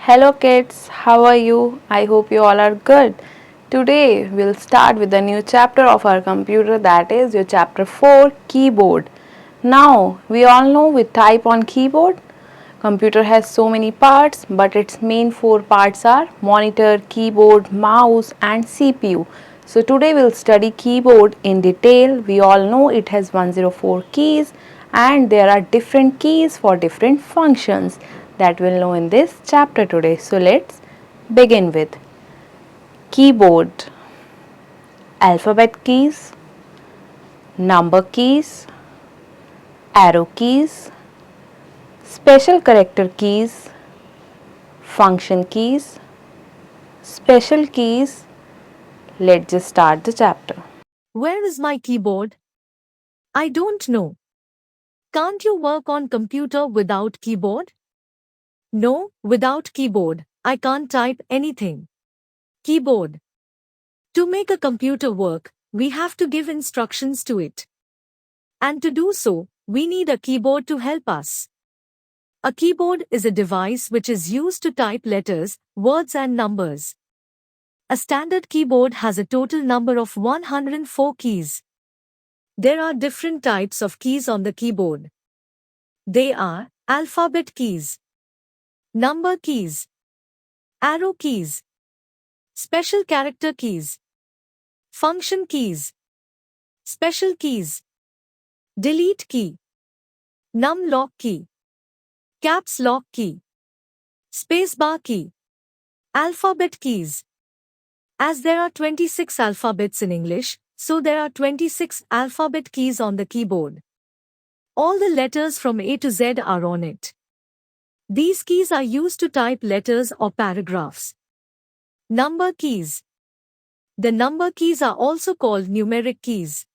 Hello kids, how are you? I hope you all are good. Today we'll start with a new chapter of our computer, that is your chapter 4, keyboard. Now we all know we type on keyboard. Computer has so many parts, but its main four parts are monitor, keyboard, mouse and CPU. So today we'll study keyboard in detail. We all know it has 104 keys and there are different keys for different functions that we'll know in this chapter today. So let's begin with keyboard: alphabet keys, number keys, arrow keys, special character keys, function keys, special keys. Let's just start the chapter. Where is my keyboard? I don't know. Can't you work on computer without keyboard? No, without keyboard, I can't type anything. Keyboard. To make a computer work, we have to give instructions to it. And to do so, we need a keyboard to help us. A keyboard is a device which is used to type letters, words and numbers. A standard keyboard has a total number of 104 keys. There are different types of keys on the keyboard. They are alphabet keys, number keys, arrow keys, special character keys, function keys, special keys, delete key, num lock key, caps lock key, spacebar key, alphabet keys. As there are 26 alphabets in English, so there are 26 alphabet keys on the keyboard. All the letters from A to Z are on it. These keys are used to type letters or paragraphs. Number keys. The number keys are also called numeric keys.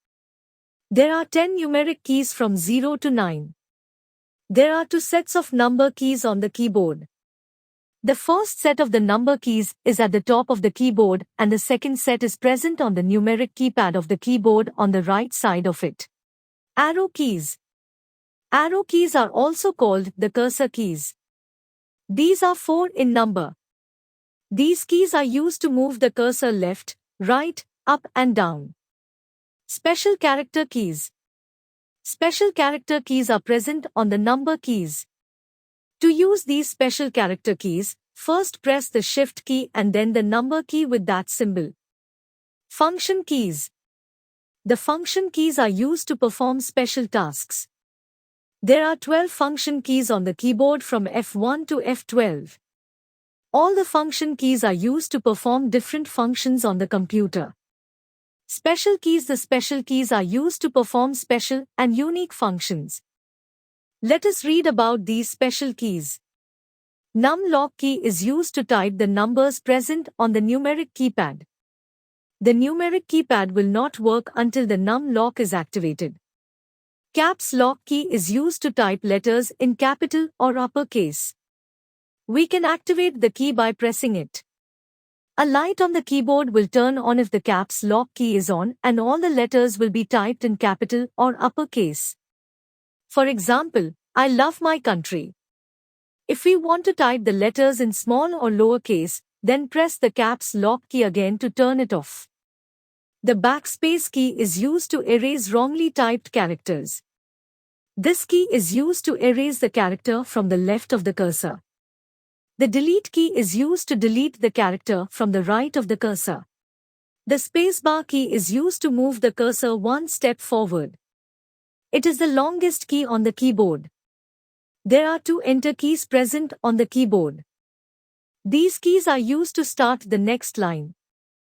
There are 10 numeric keys from 0 to 9. There are two sets of number keys on the keyboard. The first set of the number keys is at the top of the keyboard and the second set is present on the numeric keypad of the keyboard on the right side of it. Arrow keys. Arrow keys are also called the cursor keys. These are 4 in number. These keys are used to move the cursor left, right, up and down. Special character keys. Special character keys are present on the number keys. To use these special character keys, first press the shift key and then the number key with that symbol. Function keys. The function keys are used to perform special tasks. There are 12 function keys on the keyboard from F1 to F12. All the function keys are used to perform different functions on the computer. Special keys. The special keys are used to perform special and unique functions. Let us read about these special keys. Num lock key is used to type the numbers present on the numeric keypad. The numeric keypad will not work until the num lock is activated. Caps lock key is used to type letters in capital or uppercase. We can activate the key by pressing it. A light on the keyboard will turn on if the caps lock key is on and all the letters will be typed in capital or uppercase. For example, I love my country. If we want to type the letters in small or lowercase, then press the caps lock key again to turn it off. The backspace key is used to erase wrongly typed characters. This key is used to erase the character from the left of the cursor. The delete key is used to delete the character from the right of the cursor. The spacebar key is used to move the cursor one step forward. It is the longest key on the keyboard. There are 2 enter keys present on the keyboard. These keys are used to start the next line.